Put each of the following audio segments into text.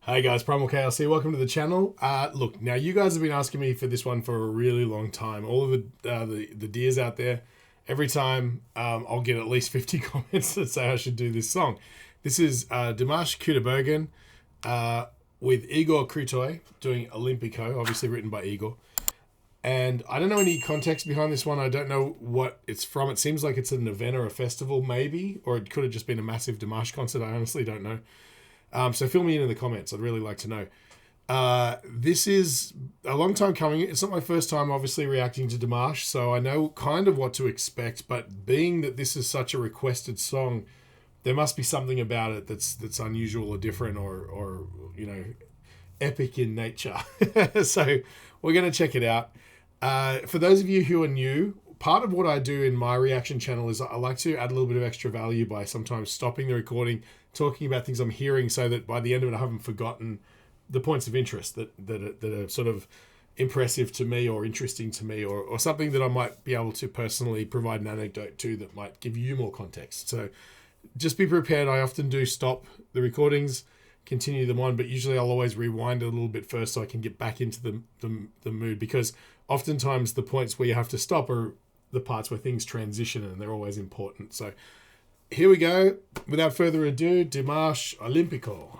Hey guys, Primal Chaos here. Welcome to the channel. Look, now you guys have been asking me for this one for a really long time. All of the dears out there, every time I'll get at least 50 comments that say I should do this song. This is Dimash Krutoy with Igor Krutoy doing Olimpico, obviously written by Igor. And I don't know any context behind this one. I don't know what it's from. It seems like it's an event or a festival, maybe, or it could have just been a massive Dimash concert. I honestly don't know. So fill me in the comments. I'd really like to know. This is a long time coming. It's not my first time, obviously, reacting to Dimash, so I know kind of what to expect. But being that this is such a requested song, there must be something about it that's unusual or different or epic in nature. So we're going to check it out. For those of you who are new, part of what I do in my reaction channel is I like to add a little bit of extra value by sometimes stopping the recording, talking about things I'm hearing, so that by the end of it I haven't forgotten the points of interest that are sort of impressive to me or interesting to me, or something that I might be able to personally provide an anecdote to that might give you more context. So just be prepared. I often do stop the recordings, continue them on, but usually I'll always rewind a little bit first so I can get back into the mood, because oftentimes the points where you have to stop are the parts where things transition, and they're always important. So here we go. Without further ado, Dimash Olimpico.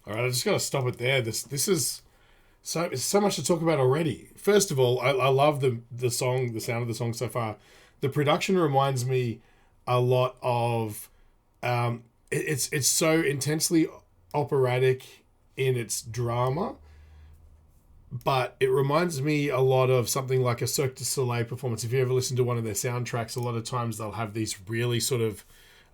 I just got to stop it there. This is so much to talk about already. First of all, I love the song, the sound of the song so far. The production reminds me a lot of it's so intensely operatic in its drama, but it reminds me a lot of something like a Cirque du Soleil performance. If you ever listen to one of their soundtracks, a lot of times they'll have these really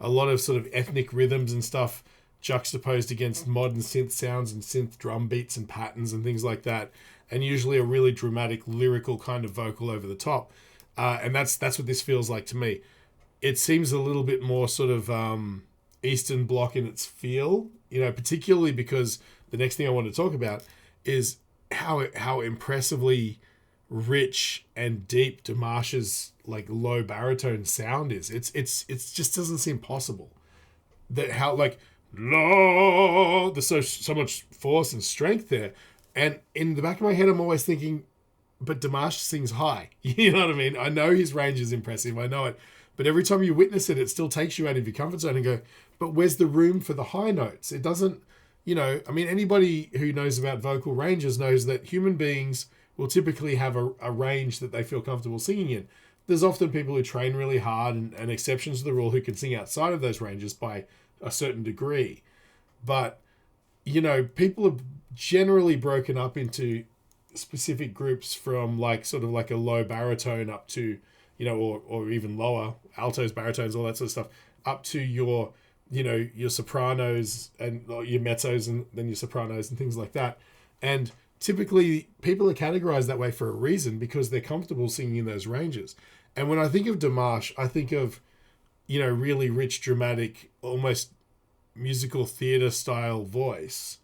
a lot of ethnic rhythms and stuff juxtaposed against modern synth sounds and synth drum beats and patterns and things like that, and usually a really dramatic lyrical kind of vocal over the top, and that's what this feels like to me. It seems a little bit more sort of Eastern Bloc in its feel, particularly because the next thing I want to talk about is how impressively rich and deep Dimash's low baritone sound is. It's just doesn't seem possible that how there's so much force and strength there. And in the back of my head, I'm always thinking, but Dimash sings high. You know what I mean? I know his range is impressive. I know it. But every time you witness it, it still takes you out of your comfort zone and go, but where's the room for the high notes? It doesn't, anybody who knows about vocal ranges knows that human beings will typically have a range that they feel comfortable singing in. There's often people who train really hard and exceptions to the rule who can sing outside of those ranges by a certain degree, but people are generally broken up into specific groups from a low baritone up to or even lower altos, baritones, all that sort of stuff, up to your sopranos and your mezzos and then your sopranos and things like that. And typically people are categorized that way for a reason, because they're comfortable singing in those ranges. And when I think of Dimash, I think of really rich, dramatic, almost musical theater style voice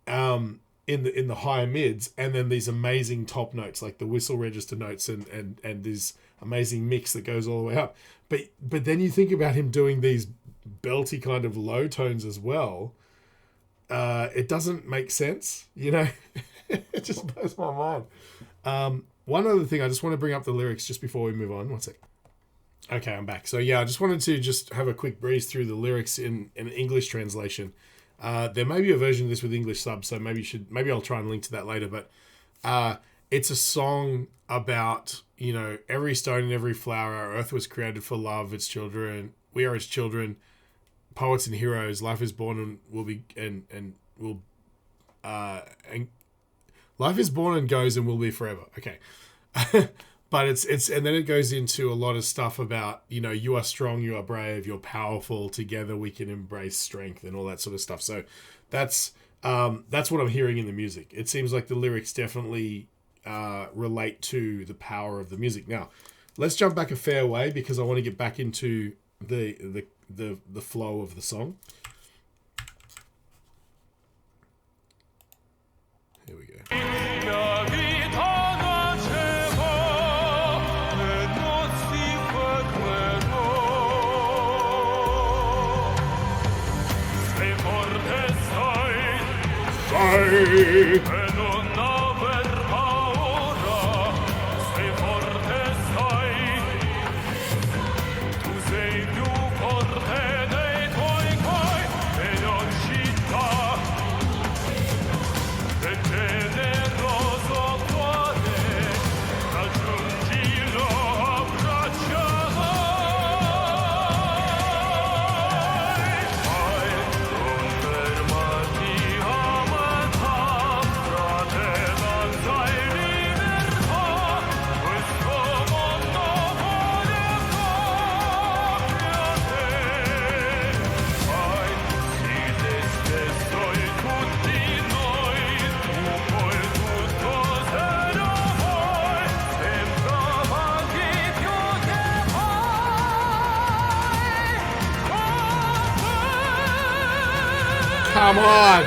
in the higher mids, and then these amazing top notes like the whistle register notes and this amazing mix that goes all the way up. But then you think about him doing these belty kind of low tones as well. It doesn't make sense, It just blows my mind. one other thing, I just want to bring up the lyrics just before we move on. One sec. Okay, I'm back. So yeah, I just wanted to just have a quick breeze through the lyrics in an English translation. There may be a version of this with English subs, so maybe I'll try and link to that later. But it's a song about, you know, every stone and every flower. Our earth was created for love. Its children, we are its children, poets and heroes. Life is born and will be and will and life is born and goes and will be forever. Okay. But it's and then it goes into a lot of stuff about, you know, you are strong, you are brave, you're powerful, together we can embrace strength and all that sort of stuff. So that's what I'm hearing in the music. It seems like the lyrics definitely relate to the power of the music. Now, let's jump back a fair way because I want to get back into the flow of the song. Here we go. Come on.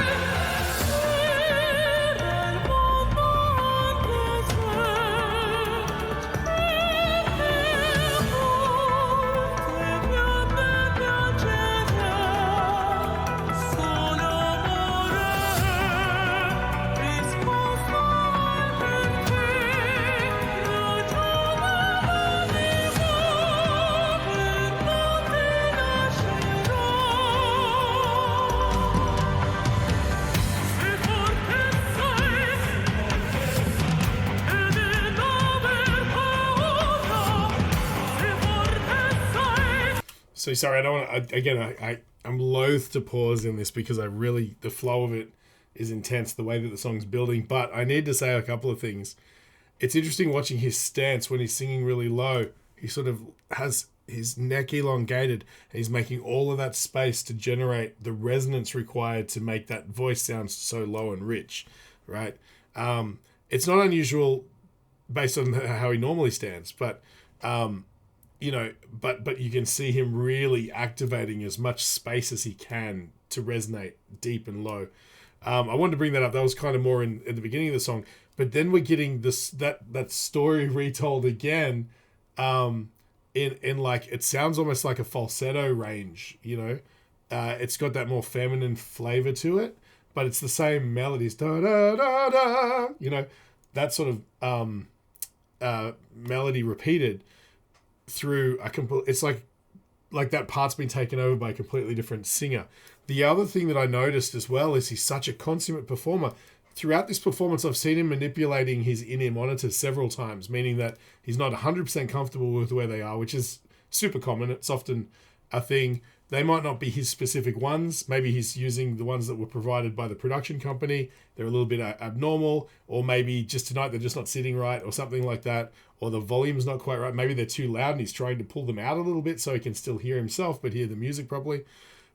So sorry, I don't want to, again, I'm loath to pause in this because the flow of it is intense, the way that the song's building, but I need to say a couple of things. It's interesting watching his stance when he's singing really low. He sort of has his neck elongated and he's making all of that space to generate the resonance required to make that voice sound so low and rich, right? It's not unusual based on how he normally stands, but you know, but you can see him really activating as much space as he can to resonate deep and low. I wanted to bring that up. That was kind of more at the beginning of the song, but then we're getting that story retold again, in like, it sounds almost like a falsetto range. You know, it's got that more feminine flavor to it, but it's the same melodies. Da da da da. You know, that sort of melody repeated through it's like that part's been taken over by a completely different singer. The other thing that I noticed as well is he's such a consummate performer. Throughout this performance, I've seen him manipulating his in-ear monitors several times, meaning that he's not 100% comfortable with where they are, which is super common. It's often a thing. They might not be his specific ones. Maybe he's using the ones that were provided by the production company. They're a little bit abnormal, or maybe just tonight they're just not sitting right or something like that, or the volume's not quite right. Maybe they're too loud and he's trying to pull them out a little bit so he can still hear himself but hear the music properly.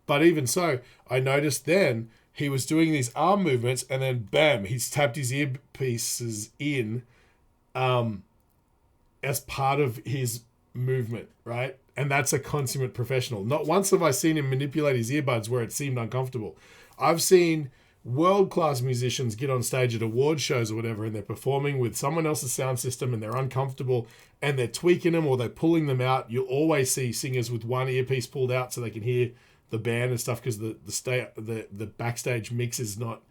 But even so, I noticed then he was doing these arm movements and then bam, he's tapped his earpieces in as part of his movement, right? And that's a consummate professional. Not once have I seen him manipulate his earbuds where it seemed uncomfortable. I've seen world-class musicians get on stage at award shows or whatever and they're performing with someone else's sound system and they're uncomfortable and they're tweaking them or they're pulling them out. You'll always see singers with one earpiece pulled out so they can hear the band and stuff because the backstage mix is not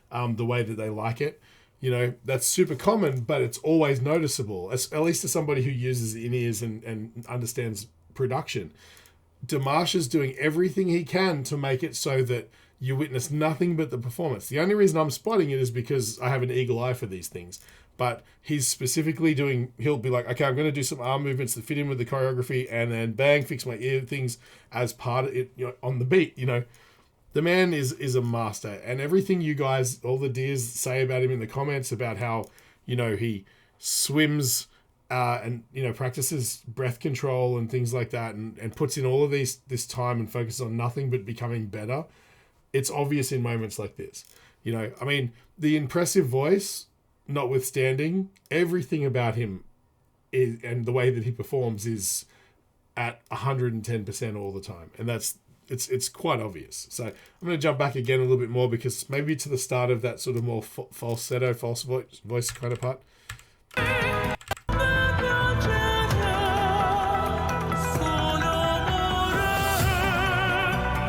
the way that they like it. You know, that's super common, but it's always noticeable, at least to somebody who uses in-ears and understands production. Dimash is doing everything he can to make it so that you witness nothing but the performance. The only reason I'm spotting it is because I have an eagle eye for these things. But he's specifically he'll be like, okay, I'm going to do some arm movements that fit in with the choreography, and then bang, fix my ear things as part of it, you know, on the beat. You know, the man is a master, and everything you guys, all the dears, say about him in the comments about how, you know, he swims and, you know, practices breath control and things like that, and puts in all of this time and focuses on nothing but becoming better. It's obvious in moments like this. You know, I mean, the impressive voice notwithstanding, everything about him is, and the way that he performs is at 110% all the time. And it's quite obvious. So I'm going to jump back again a little bit more, because maybe to the start of that sort of more falsetto, false voice kind of part.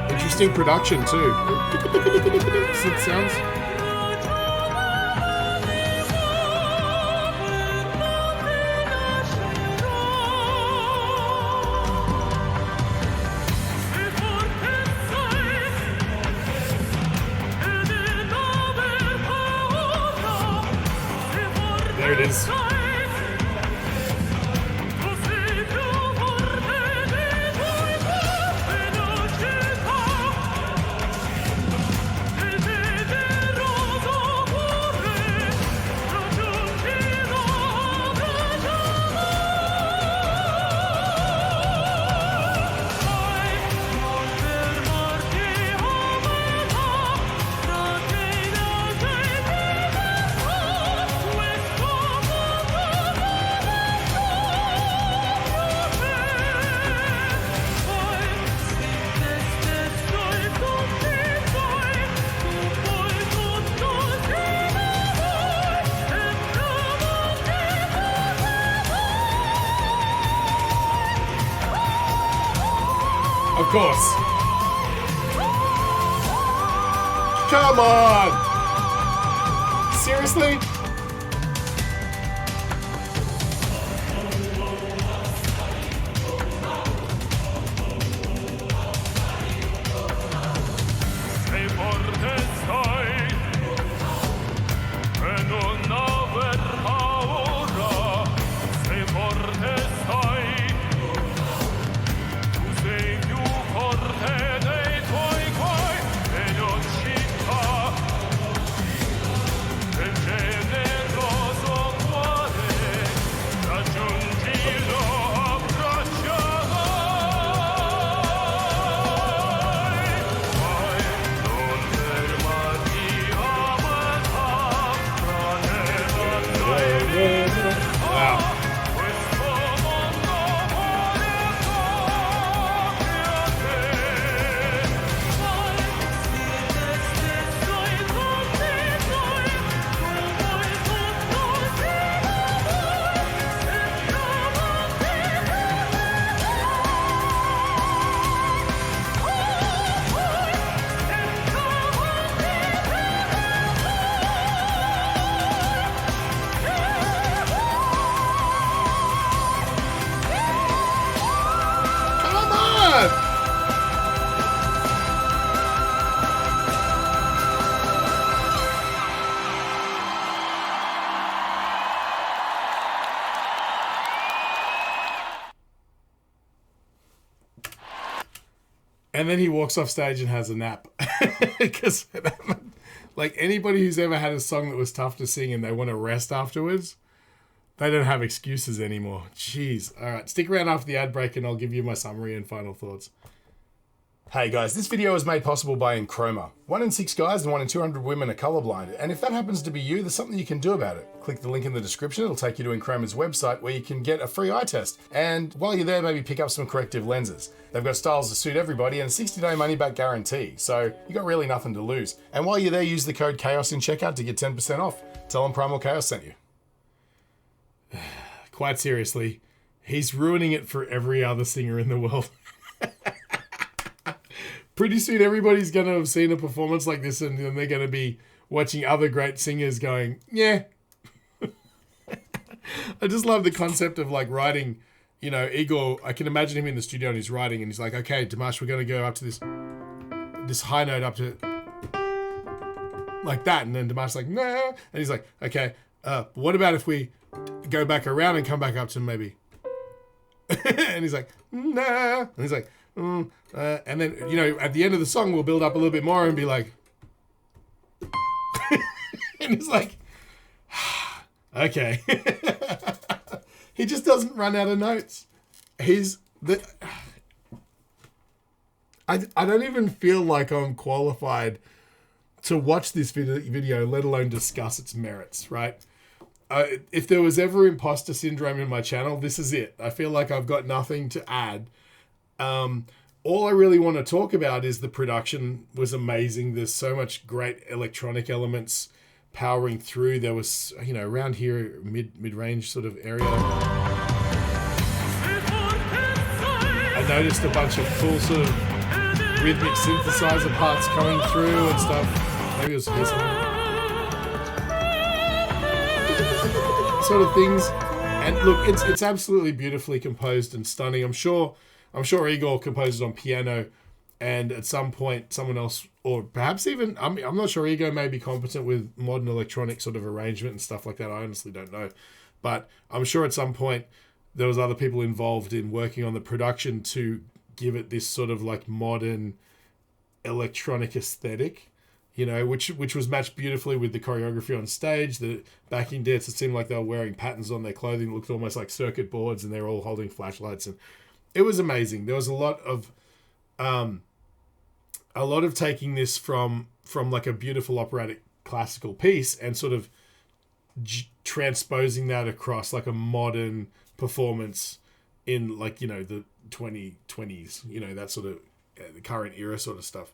Interesting production too. Synth sounds. There it is. Of course. Come on! Seriously? And then he walks off stage and has a nap. Because, like, anybody who's ever had a song that was tough to sing and they want to rest afterwards, they don't have excuses anymore. Jeez. All right, stick around after the ad break and I'll give you my summary and final thoughts. Hey guys, this video is made possible by Enchroma. 1 in 6 guys and 1 in 200 women are colorblind, and if that happens to be you, there's something you can do about it. Click the link in the description, it'll take you to Enchroma's website where you can get a free eye test. And while you're there, maybe pick up some corrective lenses. They've got styles to suit everybody and a 60-day money-back guarantee, so you got really nothing to lose. And while you're there, use the code CHAOS in checkout to get 10% off. Tell them Primal Chaos sent you. Quite seriously, he's ruining it for every other singer in the world. Pretty soon everybody's going to have seen a performance like this and then they're going to be watching other great singers going, yeah. I just love the concept of like writing, Igor, I can imagine him in the studio and he's writing and he's like, okay, Dimash, we're going to go up to this high note up to like that. And then Dimash's like, nah. And he's like, okay, what about if we go back around and come back up to maybe, and he's like, nah. And he's like, and then, at the end of the song, we'll build up a little bit more and be like, and he's like, okay. He just doesn't run out of notes. I don't even feel like I'm qualified to watch this video, let alone discuss its merits, right? If there was ever imposter syndrome in my channel, this is it. I feel like I've got nothing to add. All I really want to talk about is the production was amazing. There's so much great electronic elements powering through. There was, around here, mid-range sort of area. I noticed a bunch of cool sort of rhythmic synthesizer parts coming through and stuff. Maybe it was here somewhere. Sort of things. And look, it's absolutely beautifully composed and stunning. I'm sure Igor composes on piano, and at some point someone else, or perhaps even, I'm not sure, Igor may be competent with modern electronic sort of arrangement and stuff like that. I honestly don't know. But I'm sure at some point there was other people involved in working on the production to give it this sort of like modern electronic aesthetic, which was matched beautifully with the choreography on stage. The backing dancers seemed like they were wearing patterns on their clothing. It looked almost like circuit boards, and they were all holding flashlights, and it was amazing. There was a lot of taking this from like a beautiful operatic classical piece and sort of transposing that across like a modern performance in like, the 2020s, that sort of the current era sort of stuff.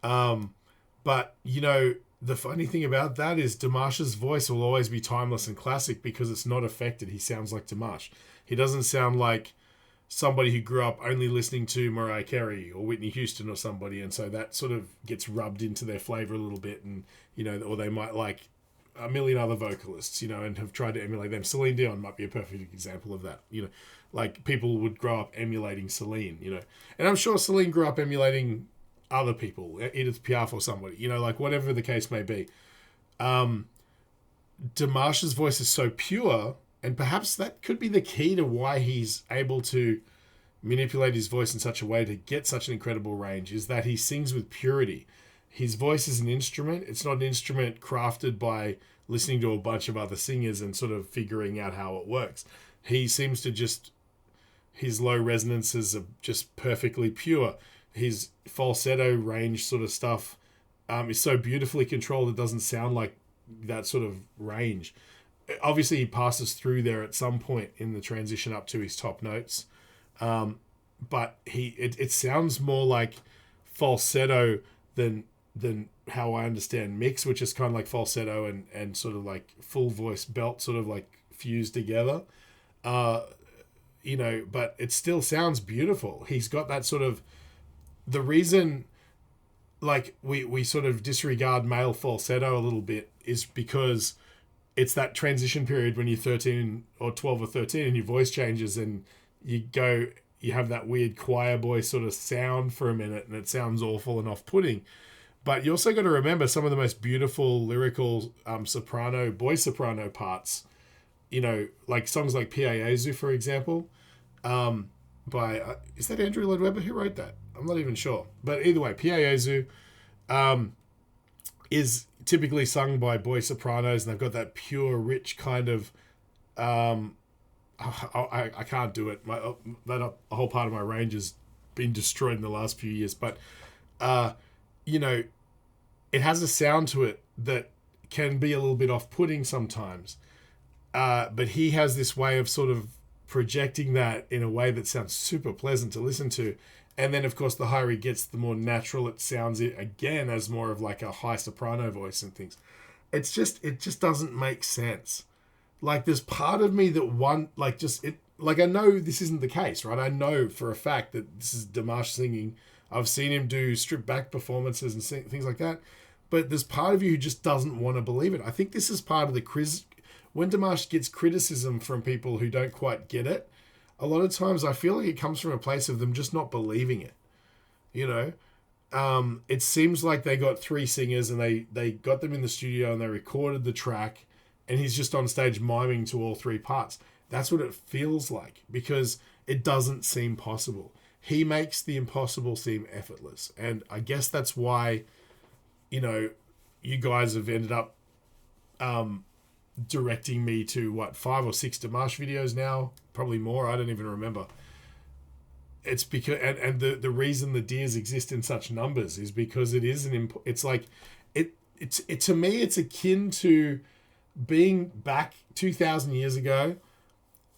But, the funny thing about that is Dimash's voice will always be timeless and classic because it's not affected. He sounds like Dimash. He doesn't sound like somebody who grew up only listening to Mariah Carey or Whitney Houston or somebody, and so that sort of gets rubbed into their flavor a little bit, and or they might like a million other vocalists, and have tried to emulate them. Celine Dion might be a perfect example of that. Like people would grow up emulating Celine, and I'm sure Celine grew up emulating other people, Edith Piaf or somebody, like whatever the case may be. Dimash's voice is so pure, and perhaps that could be the key to why he's able to manipulate his voice in such a way to get such an incredible range, is that he sings with purity. His voice is an instrument. It's not an instrument crafted by listening to a bunch of other singers and sort of figuring out how it works. He seems to his low resonances are just perfectly pure. His falsetto range sort of stuff is so beautifully controlled it doesn't sound like that sort of range. Obviously, he passes through there at some point in the transition up to his top notes. But it sounds more like falsetto than how I understand mix, which is kind of like falsetto and sort of like full voice belt sort of like fused together. But it still sounds beautiful. He's got that sort of, the reason like we sort of disregard male falsetto a little bit is because it's that transition period when you're 13 or 12 or 13 and your voice changes and you have that weird choir boy sort of sound for a minute and it sounds awful and off-putting. But you also got to remember some of the most beautiful lyrical boy soprano parts, like songs like P.A.Yezu, for example, by, is that Andrew Lloyd Webber who wrote that? I'm not even sure. But either way, P.A.Yezu is typically sung by boy sopranos, and they've got that pure, rich kind of, I can't do it. A whole part of my range has been destroyed in the last few years. But, it has a sound to it that can be a little bit off-putting sometimes. But he has this way of sort of projecting that in a way that sounds super pleasant to listen to. And then, of course, the higher he gets, the more natural it sounds again as more of like a high soprano voice and things. It just doesn't make sense. Like, there's part of me that I know this isn't the case, right? I know for a fact that this is Dimash singing. I've seen him do stripped back performances and things like that. but there's part of you who just doesn't want to believe it. I think this is part of the when Dimash gets criticism from people who don't quite get it, a lot of times I feel like it comes from a place of them just not believing it. You know, it seems like they got 3 singers and they got them in the studio and they recorded the track, and he's just on stage miming to all 3 parts. That's what it feels like, because it doesn't seem possible. He makes the impossible seem effortless. And I guess that's why, you know, you guys have ended up directing me to, 5 or 6 Dimash videos now? Probably more. I don't even remember. It's because, and the reason the deers exist in such numbers is because it is it's like, it's to me, it's akin to being back 2,000 years ago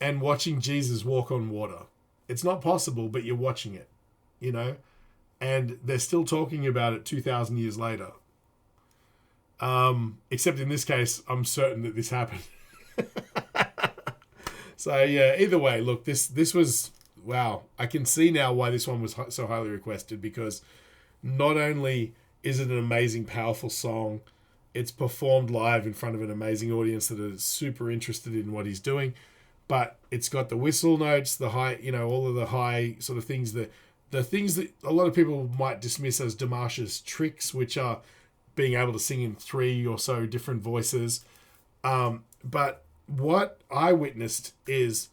and watching Jesus walk on water. It's not possible, but you're watching it, you know, and they're still talking about it 2,000 years later. Except in this case, I'm certain that this happened. So yeah, either way, look, this was, wow. I can see now why this one was so highly requested, because not only is it an amazing, powerful song, it's performed live in front of an amazing audience that are super interested in what he's doing, but it's got the whistle notes, the high, you know, all of the high sort of things, the things that a lot of people might dismiss as Dimash's tricks, which are being able to sing in 3 or so different voices. But what I witnessed is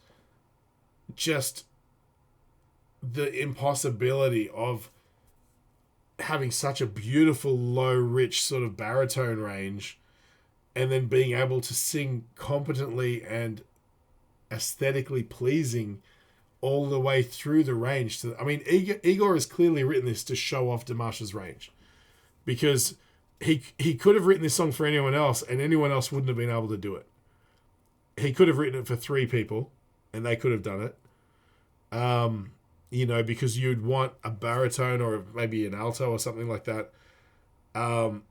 just the impossibility of having such a beautiful, low, rich sort of baritone range, and then being able to sing competently and aesthetically pleasing all the way through the range. I mean, Igor has clearly written this to show off Dimash's range, because he could have written this song for anyone else, and anyone else wouldn't have been able to do it. He could have written it for 3 people, and they could have done it. You know, because you'd want a baritone or maybe an alto or something like that. And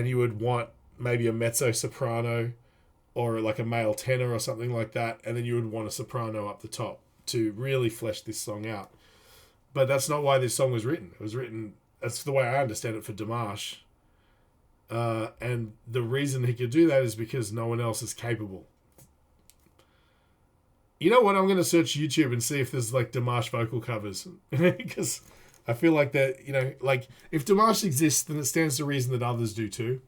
you would want maybe a mezzo soprano or like a male tenor or something like that. And then you would want a soprano up the top to really flesh this song out. But that's not why this song was written. It was written, that's the way I understand it, for Dimash. And the reason he could do that is because no one else is capable. You know what? I'm going to search YouTube and see if there's like Dimash vocal covers. Because I feel like that, you know, like if Dimash exists, then it stands to reason that others do too.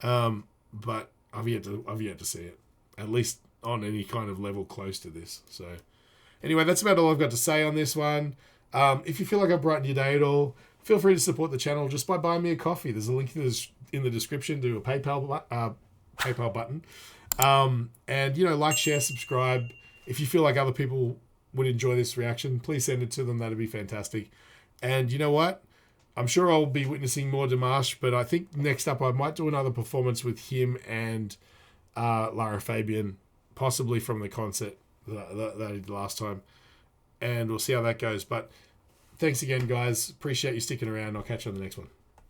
But I've yet to see it, at least on any kind of level close to this. So anyway, that's about all I've got to say on this one. If you feel like I've brightened your day at all, feel free to support the channel just by buying me a coffee. There's a link in the description to a PayPal button. And, you know, like, share, subscribe. If you feel like other people would enjoy this reaction, please send it to them. That'd be fantastic. And you know what? I'm sure I'll be witnessing more Dimash, but I think next up I might do another performance with him and Lara Fabian, possibly from the concert that I did last time. And we'll see how that goes. But thanks again, guys. Appreciate you sticking around. I'll catch you on the next one.